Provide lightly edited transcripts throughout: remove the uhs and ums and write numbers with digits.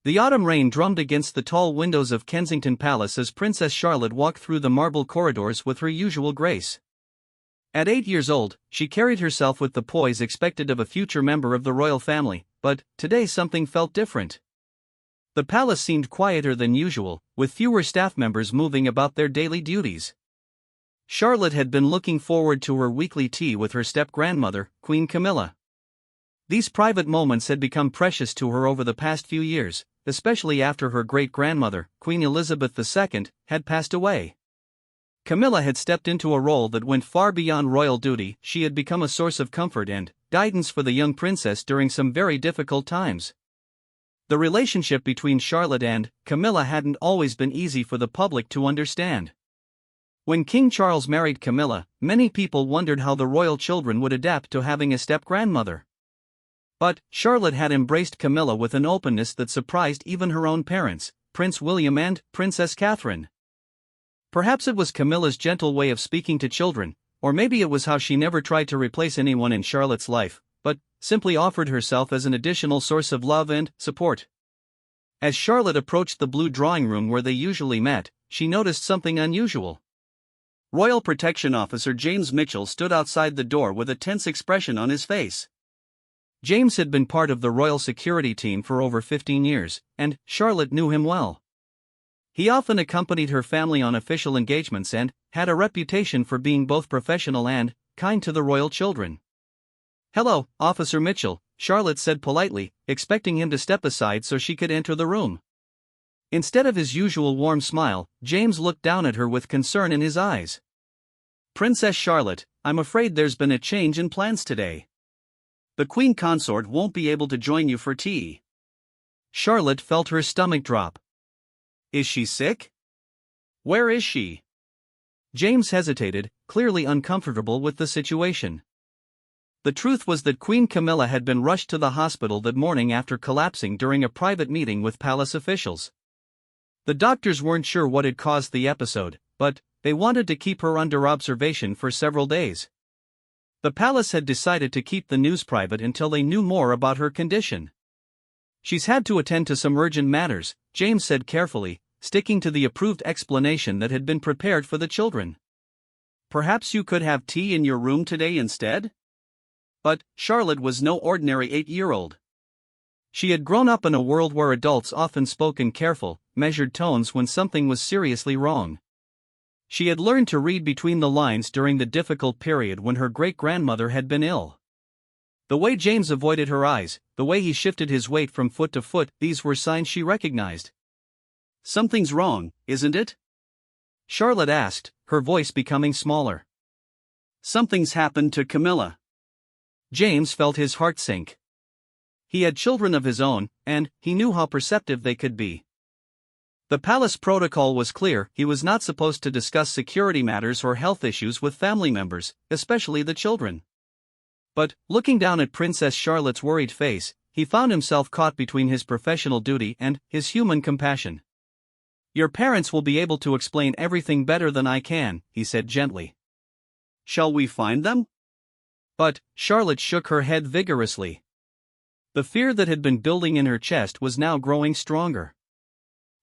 The autumn rain drummed against the tall windows of Kensington Palace as Princess Charlotte walked through the marble corridors with her usual grace. At 8 years old, she carried herself with the poise expected of a future member of the royal family, but today something felt different. The palace seemed quieter than usual, with fewer staff members moving about their daily duties. Charlotte had been looking forward to her weekly tea with her step-grandmother, Queen Camilla. These private moments had become precious to her over the past few years, especially after her great-grandmother, Queen Elizabeth II, had passed away. Camilla had stepped into a role that went far beyond royal duty. She had become a source of comfort and guidance for the young princess during some very difficult times. The relationship between Charlotte and Camilla hadn't always been easy for the public to understand. When King Charles married Camilla, many people wondered how the royal children would adapt to having a step-grandmother. But Charlotte had embraced Camilla with an openness that surprised even her own parents, Prince William and Princess Catherine. Perhaps it was Camilla's gentle way of speaking to children, or maybe it was how she never tried to replace anyone in Charlotte's life, but simply offered herself as an additional source of love and support. As Charlotte approached the blue drawing room where they usually met, she noticed something unusual. Royal Protection Officer James Mitchell stood outside the door with a tense expression on his face. James had been part of the royal security team for over 15 years, and Charlotte knew him well. He often accompanied her family on official engagements and had a reputation for being both professional and kind to the royal children. "Hello, Officer Mitchell," Charlotte said politely, expecting him to step aside so she could enter the room. Instead of his usual warm smile, James looked down at her with concern in his eyes. "Princess Charlotte, I'm afraid there's been a change in plans today. The Queen Consort won't be able to join you for tea." Charlotte felt her stomach drop. "Is she sick? Where is she?" James hesitated, clearly uncomfortable with the situation. The truth was that Queen Camilla had been rushed to the hospital that morning after collapsing during a private meeting with palace officials. The doctors weren't sure what had caused the episode, but they wanted to keep her under observation for several days. The palace had decided to keep the news private until they knew more about her condition. "She's had to attend to some urgent matters," James said carefully, sticking to the approved explanation that had been prepared for the children. "Perhaps you could have tea in your room today instead?" But Charlotte was no ordinary 8-year-old. She had grown up in a world where adults often spoke in careful, measured tones when something was seriously wrong. She had learned to read between the lines during the difficult period when her great-grandmother had been ill. The way James avoided her eyes, the way he shifted his weight from foot to foot, these were signs she recognized. "Something's wrong, isn't it?" Charlotte asked, her voice becoming smaller. "Something's happened to Camilla." James felt his heart sink. He had children of his own, and he knew how perceptive they could be. The palace protocol was clear: he was not supposed to discuss security matters or health issues with family members, especially the children. But, looking down at Princess Charlotte's worried face, he found himself caught between his professional duty and his human compassion. "Your parents will be able to explain everything better than I can," he said gently. "Shall we find them?" But Charlotte shook her head vigorously. The fear that had been building in her chest was now growing stronger.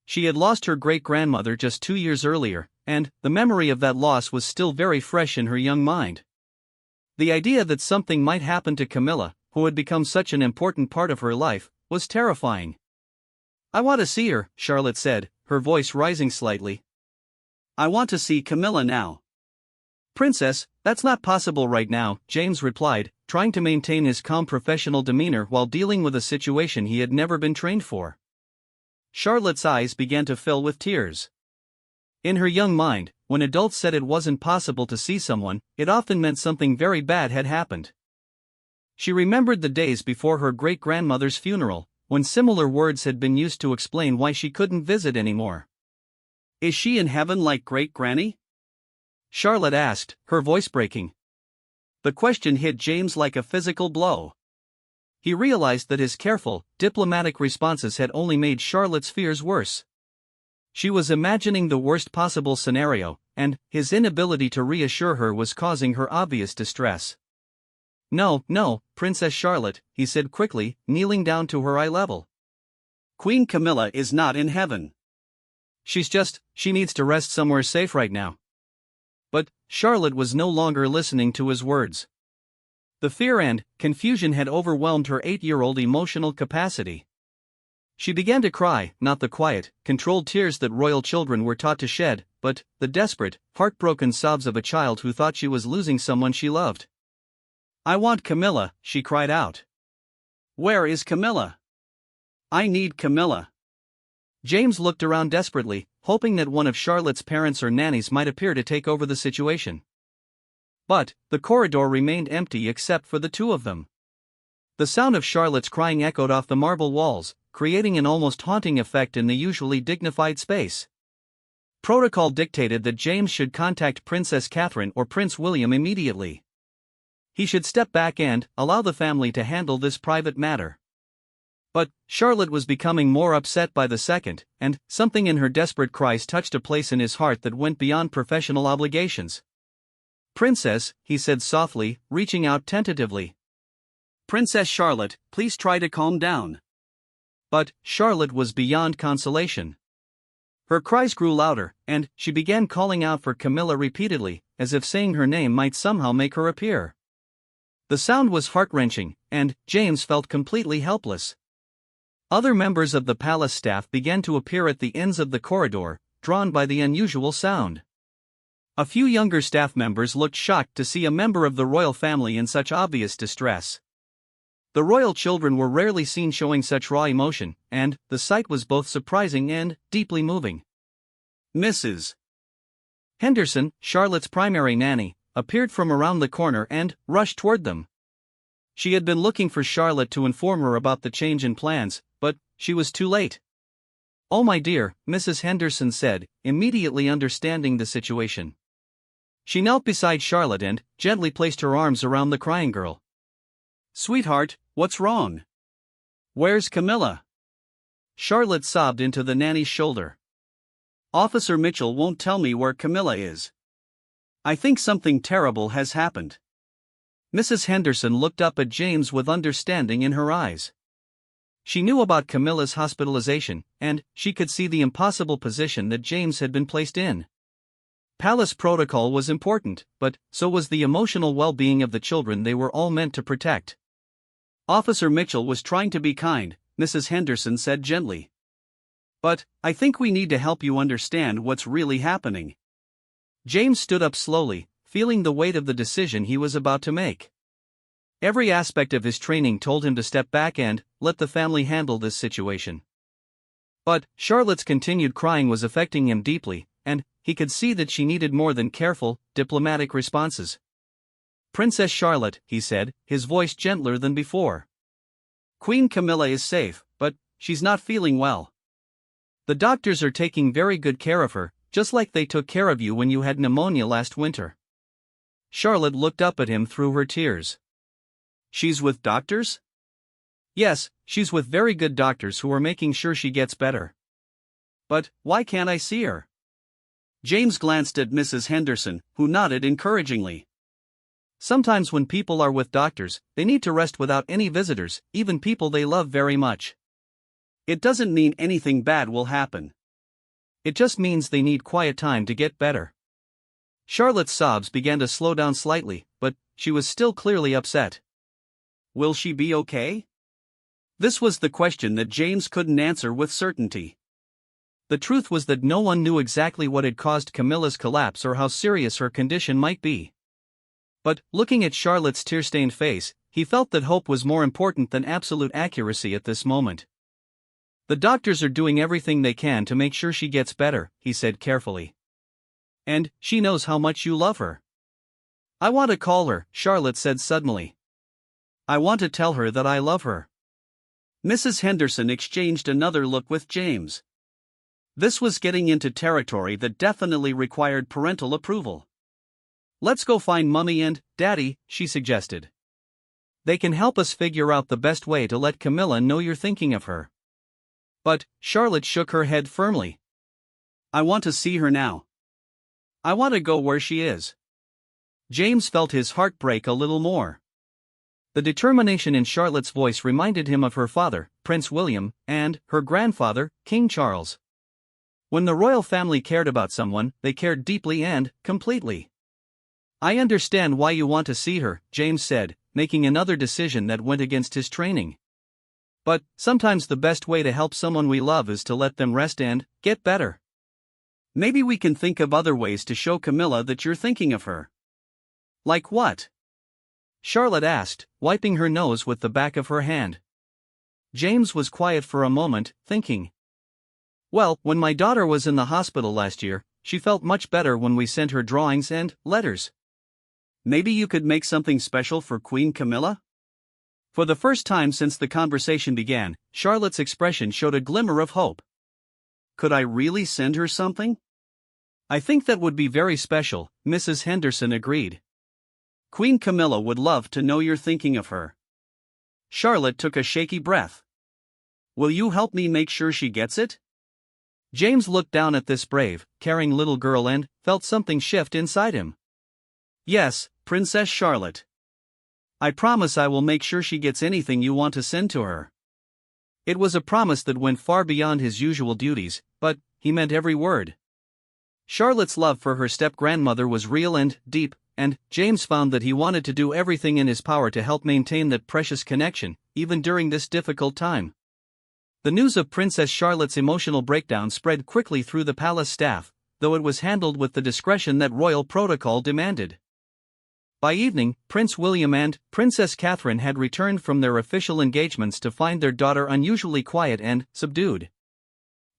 She had lost her great-grandmother just 2 years earlier, and the memory of that loss was still very fresh in her young mind. The idea that something might happen to Camilla, who had become such an important part of her life, was terrifying. "I want to see her," Charlotte said, her voice rising slightly. "I want to see Camilla now." "Princess, that's not possible right now," James replied, trying to maintain his calm professional demeanor while dealing with a situation he had never been trained for. Charlotte's eyes began to fill with tears. In her young mind, when adults said it wasn't possible to see someone, it often meant something very bad had happened. She remembered the days before her great-grandmother's funeral, when similar words had been used to explain why she couldn't visit anymore. "Is she in heaven like Great-Granny?" Charlotte asked, her voice breaking. The question hit James like a physical blow. He realized that his careful, diplomatic responses had only made Charlotte's fears worse. She was imagining the worst possible scenario, and his inability to reassure her was causing her obvious distress. "No, Princess Charlotte," he said quickly, kneeling down to her eye level. Queen Camilla is not in heaven. She needs to rest somewhere safe right now. But Charlotte was no longer listening to his words. The fear and confusion had overwhelmed her 8-year-old emotional capacity. She began to cry, not the quiet, controlled tears that royal children were taught to shed, but the desperate, heartbroken sobs of a child who thought she was losing someone she loved. I want Camilla, she cried out. Where is Camilla? I need Camilla. James looked around desperately, hoping that one of Charlotte's parents or nannies might appear to take over the situation. But the corridor remained empty except for the two of them. The sound of Charlotte's crying echoed off the marble walls, creating an almost haunting effect in the usually dignified space. Protocol dictated that James should contact Princess Catherine or Prince William immediately. He should step back and allow the family to handle this private matter. But Charlotte was becoming more upset by the second, and something in her desperate cries touched a place in his heart that went beyond professional obligations. "Princess," he said softly, reaching out tentatively. Princess Charlotte, please try to calm down. But Charlotte was beyond consolation. Her cries grew louder, and she began calling out for Camilla repeatedly, as if saying her name might somehow make her appear. The sound was heart-wrenching, and James felt completely helpless. Other members of the palace staff began to appear at the ends of the corridor, drawn by the unusual sound. A few younger staff members looked shocked to see a member of the royal family in such obvious distress. The royal children were rarely seen showing such raw emotion, and the sight was both surprising and deeply moving. Mrs. Henderson, Charlotte's primary nanny, appeared from around the corner and rushed toward them. She had been looking for Charlotte to inform her about the change in plans, but she was too late. "Oh my dear," Mrs. Henderson said, immediately understanding the situation. She knelt beside Charlotte and gently placed her arms around the crying girl. "Sweetheart, what's wrong? Where's Camilla?" Charlotte sobbed into the nanny's shoulder. "Officer Mitchell won't tell me where Camilla is. I think something terrible has happened." Mrs. Henderson looked up at James with understanding in her eyes. She knew about Camilla's hospitalization, and she could see the impossible position that James had been placed in. Palace protocol was important, but so was the emotional well-being of the children they were all meant to protect. "Officer Mitchell was trying to be kind," Mrs. Henderson said gently. "But I think we need to help you understand what's really happening." James stood up slowly, feeling the weight of the decision he was about to make. Every aspect of his training told him to step back and let the family handle this situation. But Charlotte's continued crying was affecting him deeply, and he could see that she needed more than careful, diplomatic responses. "Princess Charlotte," he said, his voice gentler than before. "Queen Camilla is safe, but she's not feeling well. The doctors are taking very good care of her, just like they took care of you when you had pneumonia last winter." Charlotte looked up at him through her tears. "She's with doctors?" "Yes, she's with very good doctors who are making sure she gets better." "But why can't I see her?" James glanced at Mrs. Henderson, who nodded encouragingly. "Sometimes when people are with doctors, they need to rest without any visitors, even people they love very much. It doesn't mean anything bad will happen. It just means they need quiet time to get better." Charlotte's sobs began to slow down slightly, but she was still clearly upset. Will she be okay? This was the question that James couldn't answer with certainty. The truth was that no one knew exactly what had caused Camilla's collapse or how serious her condition might be. But looking at Charlotte's tear-stained face, he felt that hope was more important than absolute accuracy at this moment. "The doctors are doing everything they can to make sure she gets better," he said carefully. "And she knows how much you love her." "I want to call her," Charlotte said suddenly. "I want to tell her that I love her." Mrs. Henderson exchanged another look with James. This was getting into territory that definitely required parental approval. "Let's go find Mummy and Daddy," she suggested. "They can help us figure out the best way to let Camilla know you're thinking of her." But Charlotte shook her head firmly. "I want to see her now. I want to go where she is." James felt his heart break a little more. The determination in Charlotte's voice reminded him of her father, Prince William, and her grandfather, King Charles. When the royal family cared about someone, they cared deeply and completely. "I understand why you want to see her," James said, making another decision that went against his training. "But sometimes the best way to help someone we love is to let them rest and get better. Maybe we can think of other ways to show Camilla that you're thinking of her." "Like what?" Charlotte asked, wiping her nose with the back of her hand. James was quiet for a moment, thinking. "Well, when my daughter was in the hospital last year, she felt much better when we sent her drawings and letters. Maybe you could make something special for Queen Camilla?" For the first time since the conversation began, Charlotte's expression showed a glimmer of hope. "Could I really send her something?" "I think that would be very special," Mrs. Henderson agreed. "Queen Camilla would love to know you're thinking of her." Charlotte took a shaky breath. "Will you help me make sure she gets it?" James looked down at this brave, caring little girl and felt something shift inside him. "Yes, Princess Charlotte. I promise I will make sure she gets anything you want to send to her." It was a promise that went far beyond his usual duties, but he meant every word. Charlotte's love for her step-grandmother was real and deep, and James found that he wanted to do everything in his power to help maintain that precious connection, even during this difficult time. The news of Princess Charlotte's emotional breakdown spread quickly through the palace staff, though it was handled with the discretion that royal protocol demanded. By evening, Prince William and Princess Catherine had returned from their official engagements to find their daughter unusually quiet and subdued.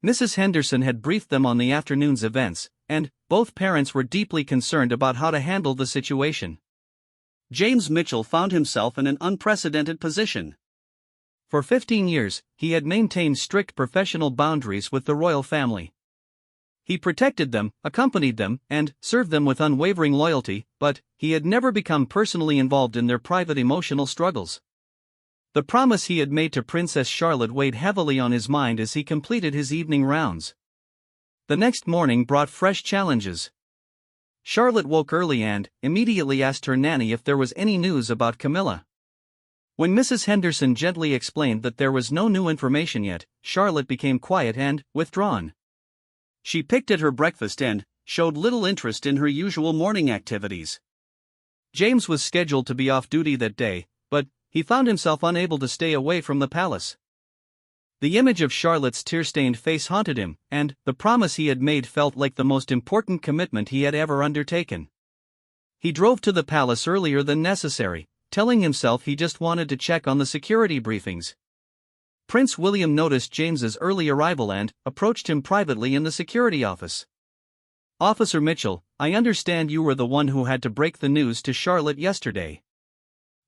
Mrs. Henderson had briefed them on the afternoon's events, and both parents were deeply concerned about how to handle the situation. James Mitchell found himself in an unprecedented position. For 15 years, he had maintained strict professional boundaries with the royal family. He protected them, accompanied them, and served them with unwavering loyalty, but he had never become personally involved in their private emotional struggles. The promise he had made to Princess Charlotte weighed heavily on his mind as he completed his evening rounds. The next morning brought fresh challenges. Charlotte woke early and immediately asked her nanny if there was any news about Camilla. When Mrs. Henderson gently explained that there was no new information yet, Charlotte became quiet and withdrawn. She picked at her breakfast and showed little interest in her usual morning activities. James was scheduled to be off duty that day, but he found himself unable to stay away from the palace. The image of Charlotte's tear-stained face haunted him, and the promise he had made felt like the most important commitment he had ever undertaken. He drove to the palace earlier than necessary, telling himself he just wanted to check on the security briefings. Prince William noticed James's early arrival and approached him privately in the security office. "Officer Mitchell, I understand you were the one who had to break the news to Charlotte yesterday."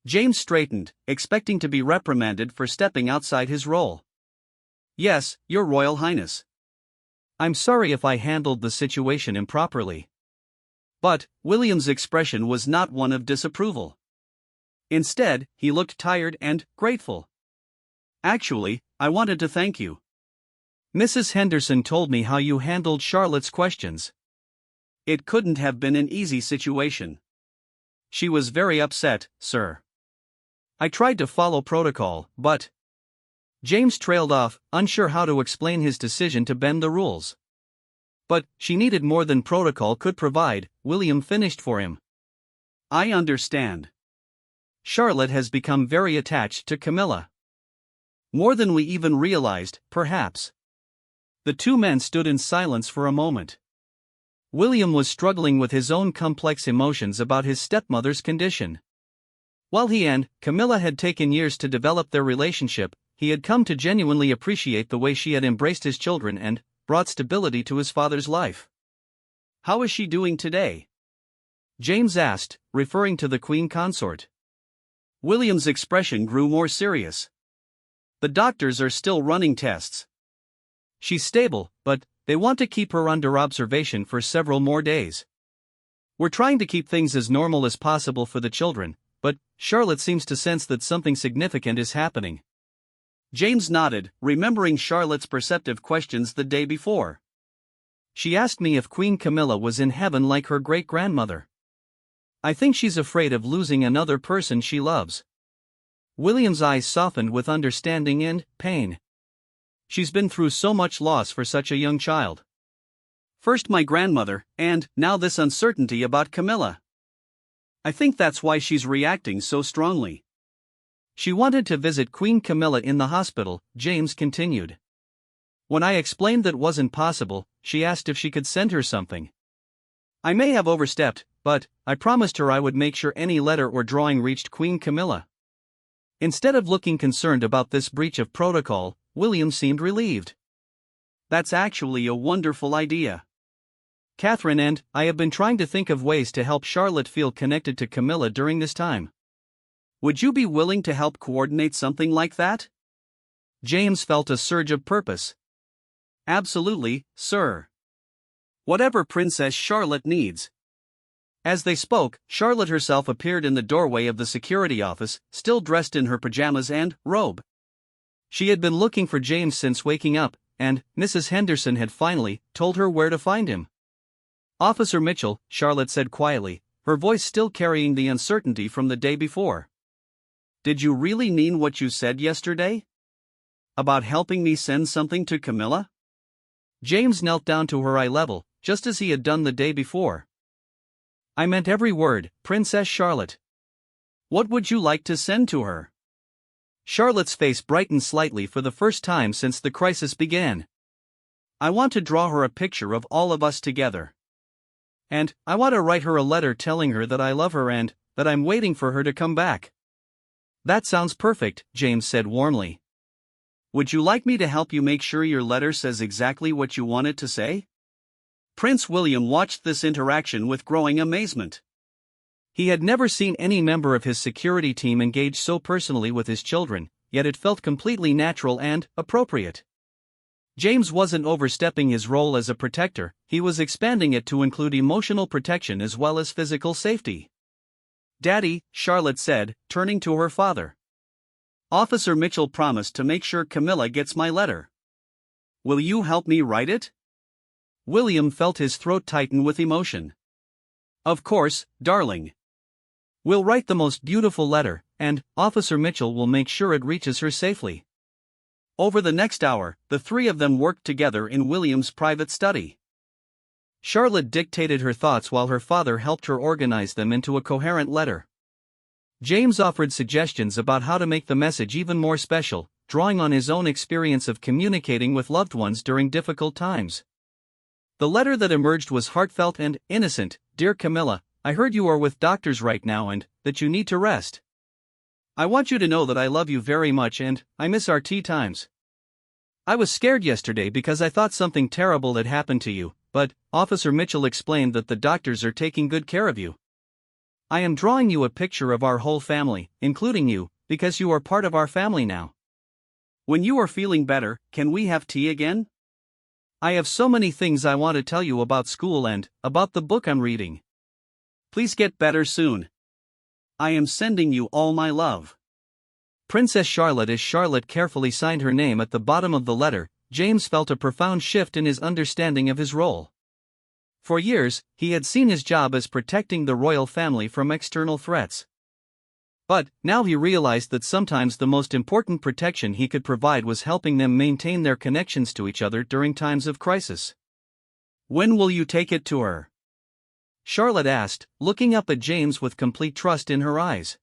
James straightened, expecting to be reprimanded for stepping outside his role. "Yes, Your Royal Highness. I'm sorry if I handled the situation improperly." But William's expression was not one of disapproval. Instead, he looked tired and grateful. "Actually, I wanted to thank you. Mrs. Henderson told me how you handled Charlotte's questions. It couldn't have been an easy situation. She was very upset, sir. I tried to follow protocol, but..." James trailed off, unsure how to explain his decision to bend the rules. "But she needed more than protocol could provide," William finished for him. "I understand. Charlotte has become very attached to Camilla. More than we even realized, perhaps." The two men stood in silence for a moment. William was struggling with his own complex emotions about his stepmother's condition. While he and Camilla had taken years to develop their relationship, he had come to genuinely appreciate the way she had embraced his children and brought stability to his father's life. "How is she doing today?" James asked, referring to the Queen Consort. William's expression grew more serious. "The doctors are still running tests. She's stable, but they want to keep her under observation for several more days. We're trying to keep things as normal as possible for the children, but Charlotte seems to sense that something significant is happening." James nodded, remembering Charlotte's perceptive questions the day before. "She asked me if Queen Camilla was in heaven like her great-grandmother. I think she's afraid of losing another person she loves." William's eyes softened with understanding and pain. She's been through so much loss for such a young child. First my grandmother, and now this uncertainty about Camilla. I think that's why she's reacting so strongly. She wanted to visit Queen Camilla in the hospital, James continued. When I explained that wasn't possible, she asked if she could send her something. I may have overstepped, but I promised her I would make sure any letter or drawing reached Queen Camilla. Instead of looking concerned about this breach of protocol, William seemed relieved. That's actually a wonderful idea. Catherine and I have been trying to think of ways to help Charlotte feel connected to Camilla during this time. Would you be willing to help coordinate something like that? James felt a surge of purpose. Absolutely, sir. Whatever Princess Charlotte needs. As they spoke, Charlotte herself appeared in the doorway of the security office, still dressed in her pajamas and robe. She had been looking for James since waking up, and Mrs. Henderson had finally told her where to find him. Officer Mitchell, Charlotte said quietly, her voice still carrying the uncertainty from the day before. Did you really mean what you said yesterday? About helping me send something to Camilla? James knelt down to her eye level, just as he had done the day before. I meant every word, Princess Charlotte. What would you like to send to her? Charlotte's face brightened slightly for the first time since the crisis began. I want to draw her a picture of all of us together. And I want to write her a letter telling her that I love her and that I'm waiting for her to come back. That sounds perfect, James said warmly. Would you like me to help you make sure your letter says exactly what you want it to say? Prince William watched this interaction with growing amazement. He had never seen any member of his security team engage so personally with his children, yet it felt completely natural and appropriate. James wasn't overstepping his role as a protector, he was expanding it to include emotional protection as well as physical safety. Daddy, Charlotte said, turning to her father. Officer Mitchell promised to make sure Camilla gets my letter. Will you help me write it? William felt his throat tighten with emotion. Of course, darling. We'll write the most beautiful letter, and Officer Mitchell will make sure it reaches her safely. Over the next hour, the three of them worked together in William's private study. Charlotte dictated her thoughts while her father helped her organize them into a coherent letter. James offered suggestions about how to make the message even more special, drawing on his own experience of communicating with loved ones during difficult times. The letter that emerged was heartfelt and innocent. Dear Camilla, I heard you are with doctors right now and that you need to rest. I want you to know that I love you very much and I miss our tea times. I was scared yesterday because I thought something terrible had happened to you, but Officer Mitchell explained that the doctors are taking good care of you. I am drawing you a picture of our whole family, including you, because you are part of our family now. When you are feeling better, can we have tea again? I have so many things I want to tell you about school and about the book I'm reading. Please get better soon. I am sending you all my love. Princess Charlotte. As Charlotte carefully signed her name at the bottom of the letter, James felt a profound shift in his understanding of his role. For years, he had seen his job as protecting the royal family from external threats. But now he realized that sometimes the most important protection he could provide was helping them maintain their connections to each other during times of crisis. When will you take it to her? Charlotte asked, looking up at James with complete trust in her eyes.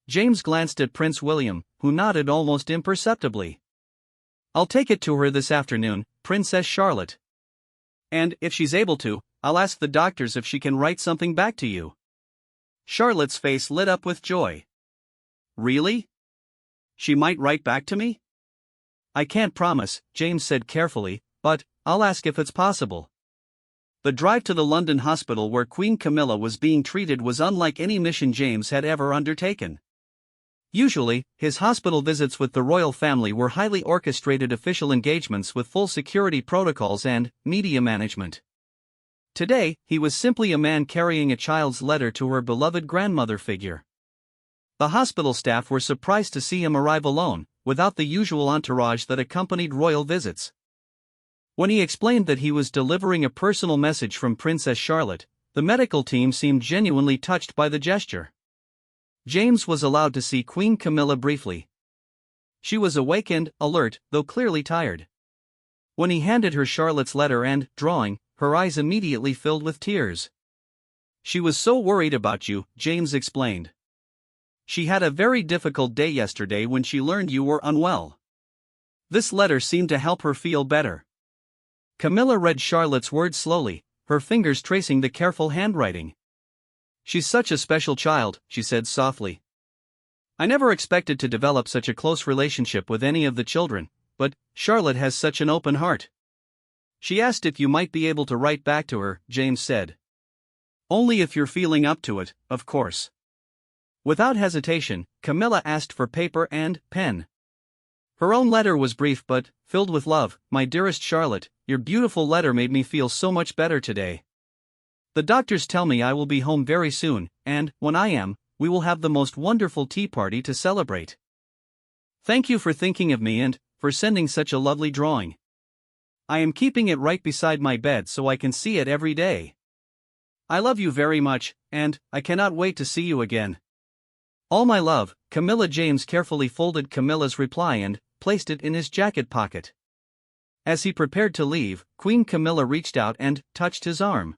James glanced at Prince William, who nodded almost imperceptibly. I'll take it to her this afternoon, Princess Charlotte. And if she's able to, I'll ask the doctors if she can write something back to you. Charlotte's face lit up with joy. Really? She might write back to me? I can't promise, James said carefully, but I'll ask if it's possible. The drive to the London hospital where Queen Camilla was being treated was unlike any mission James had ever undertaken. Usually, his hospital visits with the royal family were highly orchestrated official engagements with full security protocols and media management. Today, he was simply a man carrying a child's letter to her beloved grandmother figure. The hospital staff were surprised to see him arrive alone, without the usual entourage that accompanied royal visits. When he explained that he was delivering a personal message from Princess Charlotte, the medical team seemed genuinely touched by the gesture. James was allowed to see Queen Camilla briefly. She was awake and alert, though clearly tired. When he handed her Charlotte's letter and drawing, her eyes immediately filled with tears. "She was so worried about you," James explained. "She had a very difficult day yesterday when she learned you were unwell." This letter seemed to help her feel better. Camilla read Charlotte's words slowly, her fingers tracing the careful handwriting. "She's such a special child," she said softly. "I never expected to develop such a close relationship with any of the children, but Charlotte has such an open heart." "She asked if you might be able to write back to her," James said. "Only if you're feeling up to it, of course." Without hesitation, Camilla asked for paper and pen. Her own letter was brief but filled with love. "My dearest Charlotte, your beautiful letter made me feel so much better today. The doctors tell me I will be home very soon, and, when I am, we will have the most wonderful tea party to celebrate. Thank you for thinking of me and for sending such a lovely drawing. I am keeping it right beside my bed so I can see it every day. I love you very much, and I cannot wait to see you again. All my love, Camilla." James carefully folded Camilla's reply and placed it in his jacket pocket. As he prepared to leave, Queen Camilla reached out and touched his arm.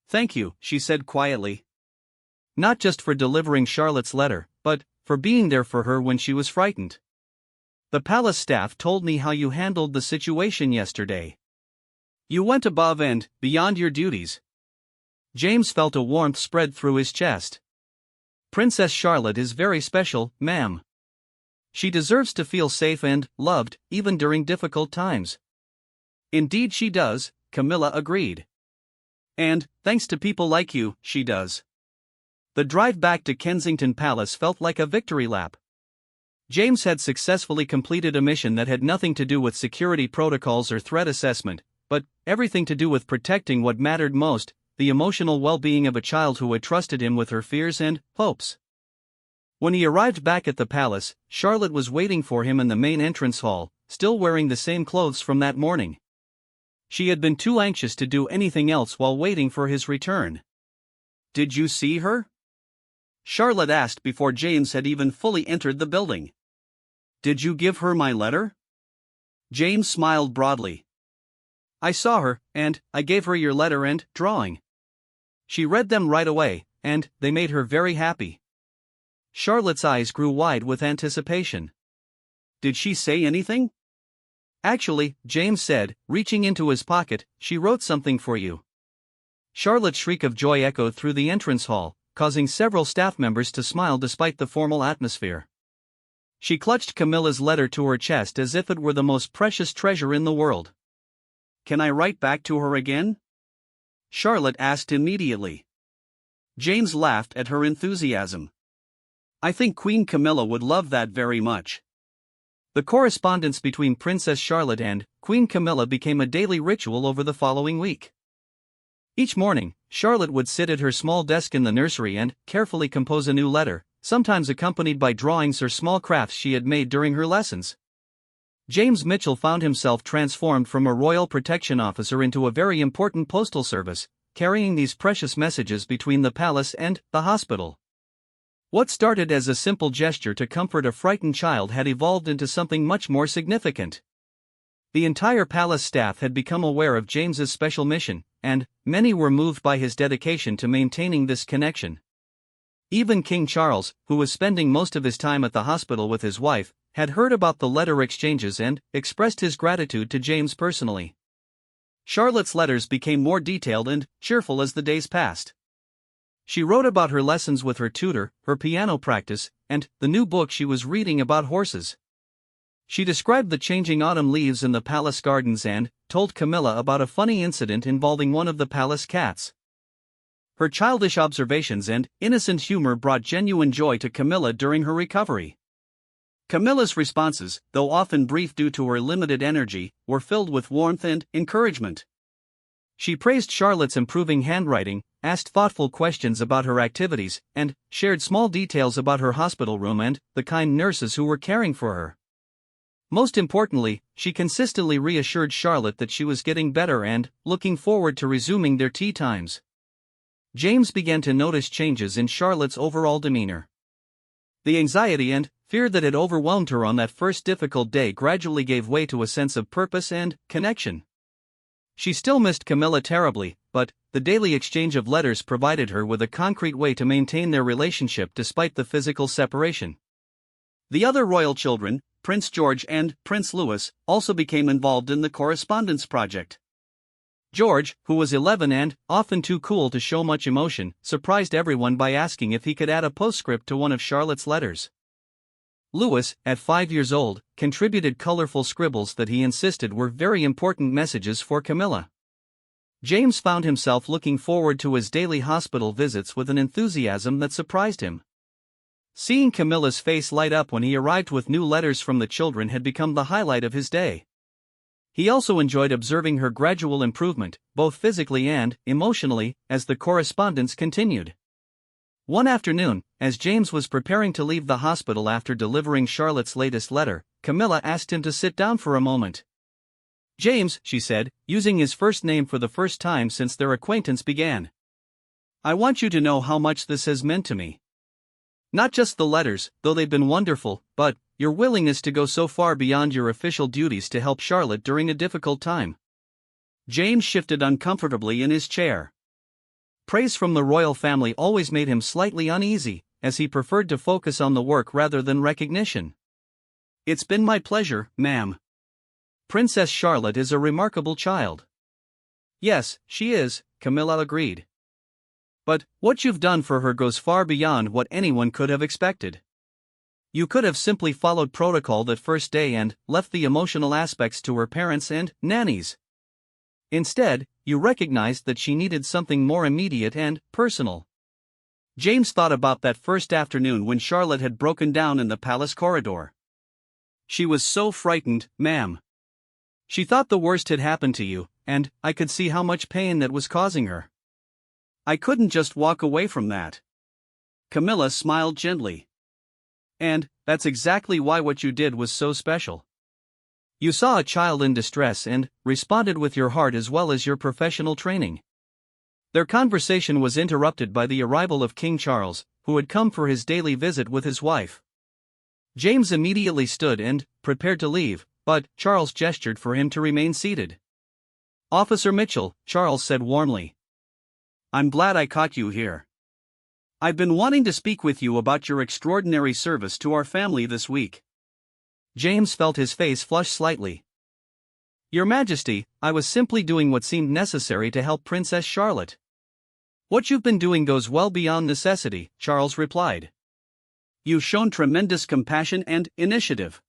"Thank you," she said quietly. "Not just for delivering Charlotte's letter, but for being there for her when she was frightened. The palace staff told me how you handled the situation yesterday. You went above and beyond your duties." James felt a warmth spread through his chest. "Princess Charlotte is very special, ma'am. She deserves to feel safe and loved, even during difficult times." "Indeed she does," Camilla agreed. "And, thanks to people like you, she does." The drive back to Kensington Palace felt like a victory lap. James had successfully completed a mission that had nothing to do with security protocols or threat assessment, but everything to do with protecting what mattered most: the emotional well-being of a child who had trusted him with her fears and hopes. When he arrived back at the palace, Charlotte was waiting for him in the main entrance hall, still wearing the same clothes from that morning. She had been too anxious to do anything else while waiting for his return. "Did you see her?" Charlotte asked before James had even fully entered the building. "Did you give her my letter?" James smiled broadly. "I saw her, and I gave her your letter and drawing. She read them right away, and they made her very happy." Charlotte's eyes grew wide with anticipation. "Did she say anything?" "Actually," James said, reaching into his pocket, "she wrote something for you." Charlotte's shriek of joy echoed through the entrance hall, causing several staff members to smile despite the formal atmosphere. She clutched Camilla's letter to her chest as if it were the most precious treasure in the world. "Can I write back to her again?" Charlotte asked immediately. James laughed at her enthusiasm. "I think Queen Camilla would love that very much." The correspondence between Princess Charlotte and Queen Camilla became a daily ritual over the following week. Each morning, Charlotte would sit at her small desk in the nursery and carefully compose a new letter, sometimes accompanied by drawings or small crafts she had made during her lessons. James Mitchell found himself transformed from a royal protection officer into a very important postal service, carrying these precious messages between the palace and the hospital. What started as a simple gesture to comfort a frightened child had evolved into something much more significant. The entire palace staff had become aware of James's special mission, and many were moved by his dedication to maintaining this connection. Even King Charles, who was spending most of his time at the hospital with his wife, had heard about the letter exchanges and expressed his gratitude to James personally. Charlotte's letters became more detailed and cheerful as the days passed. She wrote about her lessons with her tutor, her piano practice, and the new book she was reading about horses. She described the changing autumn leaves in the palace gardens and told Camilla about a funny incident involving one of the palace cats. Her childish observations and innocent humor brought genuine joy to Camilla during her recovery. Camilla's responses, though often brief due to her limited energy, were filled with warmth and encouragement. She praised Charlotte's improving handwriting, asked thoughtful questions about her activities, and shared small details about her hospital room and the kind nurses who were caring for her. Most importantly, she consistently reassured Charlotte that she was getting better and looking forward to resuming their tea times. James began to notice changes in Charlotte's overall demeanor. The anxiety and fear that had overwhelmed her on that first difficult day gradually gave way to a sense of purpose and connection. She still missed Camilla terribly, but the daily exchange of letters provided her with a concrete way to maintain their relationship despite the physical separation. The other royal children, Prince George and Prince Louis, also became involved in the correspondence project. George, who was 11 and often too cool to show much emotion, surprised everyone by asking if he could add a postscript to one of Charlotte's letters. Louis, at 5 years old, contributed colorful scribbles that he insisted were very important messages for Camilla. James found himself looking forward to his daily hospital visits with an enthusiasm that surprised him. Seeing Camilla's face light up when he arrived with new letters from the children had become the highlight of his day. He also enjoyed observing her gradual improvement, both physically and emotionally, as the correspondence continued. One afternoon, as James was preparing to leave the hospital after delivering Charlotte's latest letter, Camilla asked him to sit down for a moment. "James," she said, using his first name for the first time since their acquaintance began. "I want you to know how much this has meant to me. Not just the letters, though they've been wonderful, but your willingness to go so far beyond your official duties to help Charlotte during a difficult time." James shifted uncomfortably in his chair. Praise from the royal family always made him slightly uneasy, as he preferred to focus on the work rather than recognition. "It's been my pleasure, ma'am. Princess Charlotte is a remarkable child." "Yes, she is," Camilla agreed. "But what you've done for her goes far beyond what anyone could have expected. You could have simply followed protocol that first day and left the emotional aspects to her parents and nannies. Instead, you recognized that she needed something more immediate and personal." James thought about that first afternoon when Charlotte had broken down in the palace corridor. "She was so frightened, ma'am. She thought the worst had happened to you, and I could see how much pain that was causing her. I couldn't just walk away from that." Camilla smiled gently. "And that's exactly why what you did was so special. You saw a child in distress and responded with your heart as well as your professional training." Their conversation was interrupted by the arrival of King Charles, who had come for his daily visit with his wife. James immediately stood and prepared to leave, but Charles gestured for him to remain seated. "Officer Mitchell," Charles said warmly. "I'm glad I caught you here. I've been wanting to speak with you about your extraordinary service to our family this week." James felt his face flush slightly. "Your Majesty, I was simply doing what seemed necessary to help Princess Charlotte." "What you've been doing goes well beyond necessity," Charles replied. "You've shown tremendous compassion and initiative.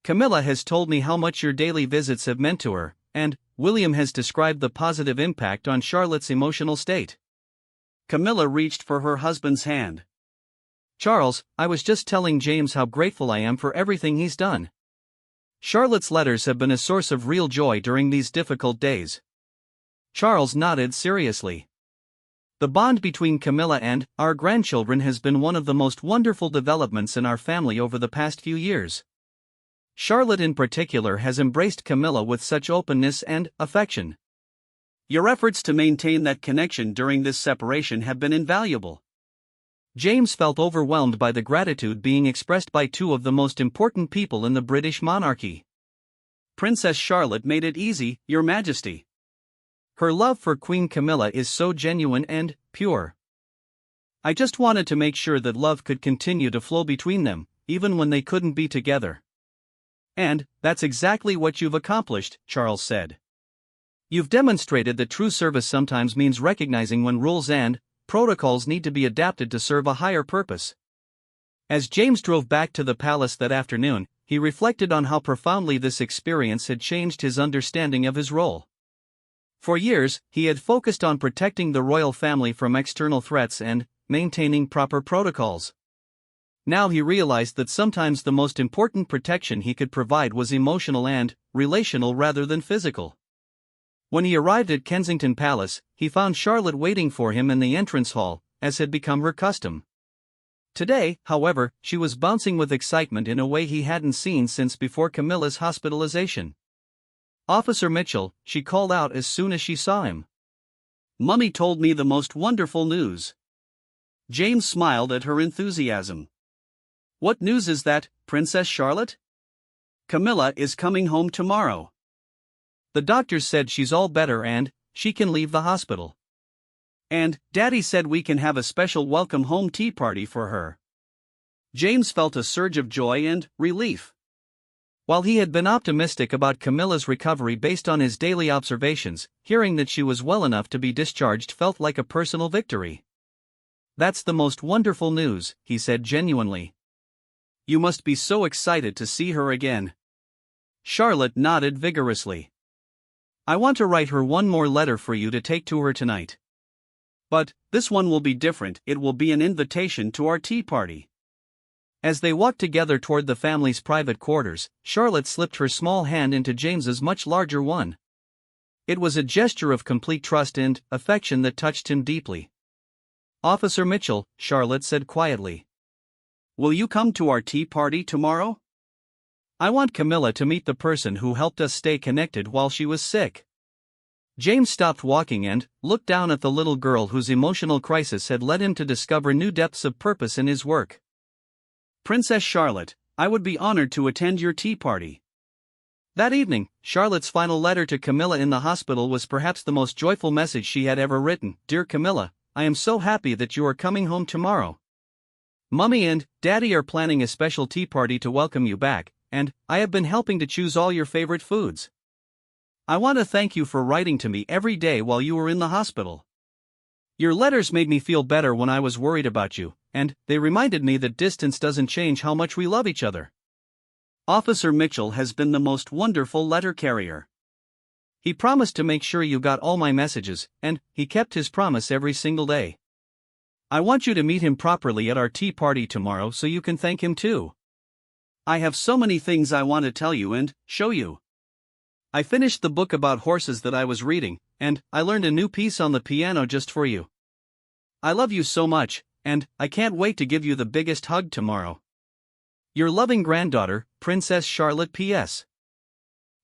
Camilla has told me how much your daily visits have meant to her, and William has described the positive impact on Charlotte's emotional state." Camilla reached for her husband's hand. "Charles, I was just telling James how grateful I am for everything he's done. Charlotte's letters have been a source of real joy during these difficult days." Charles nodded seriously. "The bond between Camilla and our grandchildren has been one of the most wonderful developments in our family over the past few years. Charlotte in particular has embraced Camilla with such openness and affection. Your efforts to maintain that connection during this separation have been invaluable." James felt overwhelmed by the gratitude being expressed by two of the most important people in the British monarchy. "Princess Charlotte made it easy, Your Majesty. Her love for Queen Camilla is so genuine and pure. I just wanted to make sure that love could continue to flow between them, even when they couldn't be together." "And that's exactly what you've accomplished," Charles said. "You've demonstrated that true service sometimes means recognizing when rules and protocols need to be adapted to serve a higher purpose." As James drove back to the palace that afternoon, he reflected on how profoundly this experience had changed his understanding of his role. For years, he had focused on protecting the royal family from external threats and maintaining proper protocols. Now he realized that sometimes the most important protection he could provide was emotional and relational rather than physical. When he arrived at Kensington Palace, he found Charlotte waiting for him in the entrance hall, as had become her custom. Today, however, she was bouncing with excitement in a way he hadn't seen since before Camilla's hospitalization. "Officer Mitchell," she called out as soon as she saw him. "Mummy told me the most wonderful news." James smiled at her enthusiasm. What news is that, Princess Charlotte? Camilla is coming home tomorrow. The doctors said she's all better and she can leave the hospital. And Daddy said we can have a special welcome home tea party for her. James felt a surge of joy and relief. While he had been optimistic about Camilla's recovery based on his daily observations, hearing that she was well enough to be discharged felt like a personal victory. "That's the most wonderful news," he said genuinely. "You must be so excited to see her again." Charlotte nodded vigorously. "I want to write her one more letter for you to take to her tonight. But this one will be different. It will be an invitation to our tea party." As they walked together toward the family's private quarters, Charlotte slipped her small hand into James's much larger one. It was a gesture of complete trust and affection that touched him deeply. "Officer Mitchell," Charlotte said quietly. "Will you come to our tea party tomorrow? I want Camilla to meet the person who helped us stay connected while she was sick." James stopped walking and looked down at the little girl whose emotional crisis had led him to discover new depths of purpose in his work. "Princess Charlotte, I would be honored to attend your tea party." That evening, Charlotte's final letter to Camilla in the hospital was perhaps the most joyful message she had ever written. "Dear Camilla, I am so happy that you are coming home tomorrow. Mummy and Daddy are planning a special tea party to welcome you back, and I have been helping to choose all your favorite foods. I want to thank you for writing to me every day while you were in the hospital. Your letters made me feel better when I was worried about you, and they reminded me that distance doesn't change how much we love each other. Officer Mitchell has been the most wonderful letter carrier. He promised to make sure you got all my messages, and he kept his promise every single day. I want you to meet him properly at our tea party tomorrow so you can thank him too. I have so many things I want to tell you and show you. I finished the book about horses that I was reading, and I learned a new piece on the piano just for you. I love you so much, and I can't wait to give you the biggest hug tomorrow. Your loving granddaughter, Princess Charlotte P.S.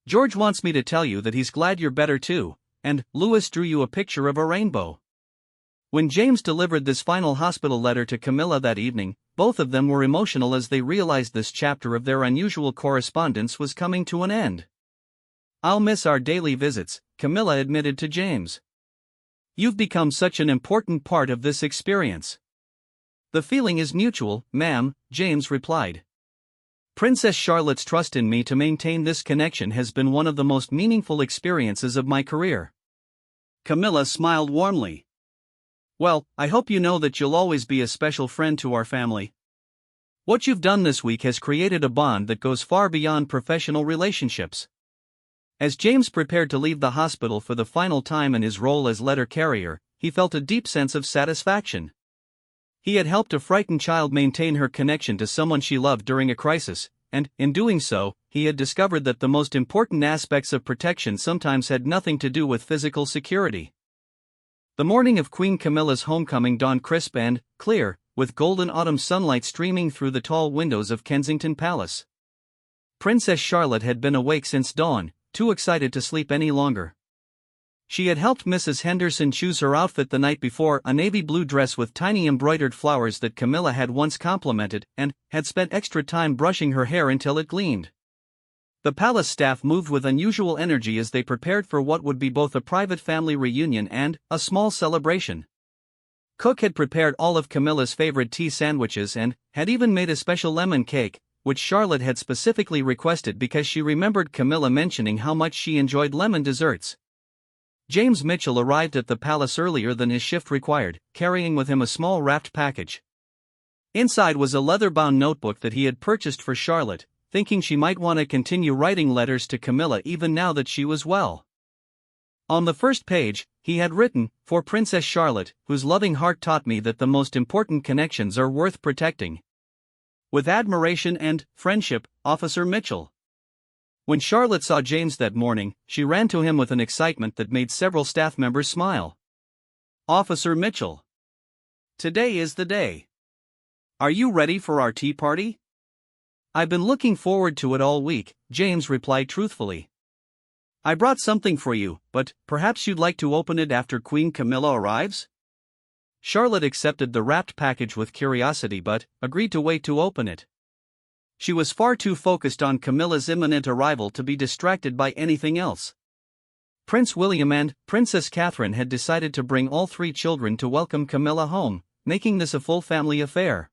George wants me to tell you that he's glad you're better too, and Louis drew you a picture of a rainbow." When James delivered this final hospital letter to Camilla that evening, both of them were emotional as they realized this chapter of their unusual correspondence was coming to an end. "I'll miss our daily visits," Camilla admitted to James. "You've become such an important part of this experience." "The feeling is mutual, ma'am," James replied. "Princess Charlotte's trust in me to maintain this connection has been one of the most meaningful experiences of my career." Camilla smiled warmly. "Well, I hope you know that you'll always be a special friend to our family. What you've done this week has created a bond that goes far beyond professional relationships." As James prepared to leave the hospital for the final time in his role as letter carrier, he felt a deep sense of satisfaction. He had helped a frightened child maintain her connection to someone she loved during a crisis, and, in doing so, he had discovered that the most important aspects of protection sometimes had nothing to do with physical security. The morning of Queen Camilla's homecoming dawned crisp and clear, with golden autumn sunlight streaming through the tall windows of Kensington Palace. Princess Charlotte had been awake since dawn, too excited to sleep any longer. She had helped Mrs. Henderson choose her outfit the night before, a navy blue dress with tiny embroidered flowers that Camilla had once complimented, and had spent extra time brushing her hair until it gleamed. The palace staff moved with unusual energy as they prepared for what would be both a private family reunion and a small celebration. Cook had prepared all of Camilla's favorite tea sandwiches and had even made a special lemon cake, which Charlotte had specifically requested because she remembered Camilla mentioning how much she enjoyed lemon desserts. James Mitchell arrived at the palace earlier than his shift required, carrying with him a small wrapped package. Inside was a leather-bound notebook that he had purchased for Charlotte, thinking she might want to continue writing letters to Camilla even now that she was well. On the first page, he had written, "For Princess Charlotte, whose loving heart taught me that the most important connections are worth protecting. With admiration and friendship, Officer Mitchell." When Charlotte saw James that morning, she ran to him with an excitement that made several staff members smile. "Officer Mitchell, today is the day. Are you ready for our tea party?" "I've been looking forward to it all week," James replied truthfully. "I brought something for you, but perhaps you'd like to open it after Queen Camilla arrives?" Charlotte accepted the wrapped package with curiosity but agreed to wait to open it. She was far too focused on Camilla's imminent arrival to be distracted by anything else. Prince William and Princess Catherine had decided to bring all 3 children to welcome Camilla home, making this a full family affair.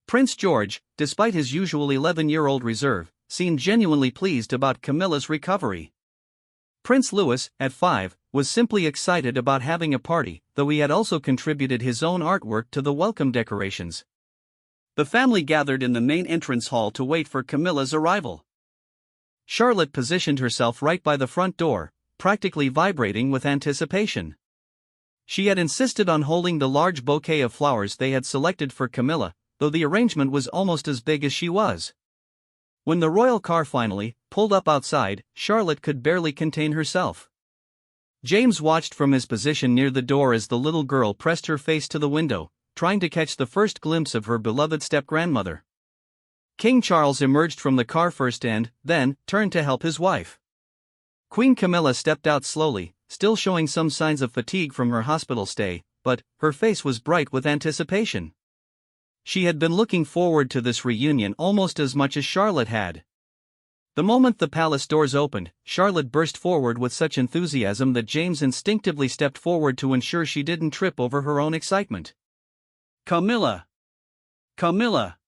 Prince George, despite his usual 11-year-old reserve, seemed genuinely pleased about Camilla's recovery. Prince Louis, at 5, was simply excited about having a party, though he had also contributed his own artwork to the welcome decorations. The family gathered in the main entrance hall to wait for Camilla's arrival. Charlotte positioned herself right by the front door, practically vibrating with anticipation. She had insisted on holding the large bouquet of flowers they had selected for Camilla, though the arrangement was almost as big as she was. When the royal car finally pulled up outside, Charlotte could barely contain herself. James watched from his position near the door as the little girl pressed her face to the window, trying to catch the first glimpse of her beloved step-grandmother. King Charles emerged from the car first and, then, turned to help his wife. Queen Camilla stepped out slowly, still showing some signs of fatigue from her hospital stay, but her face was bright with anticipation. She had been looking forward to this reunion almost as much as Charlotte had. The moment the palace doors opened, Charlotte burst forward with such enthusiasm that James instinctively stepped forward to ensure she didn't trip over her own excitement. Camilla! Camilla!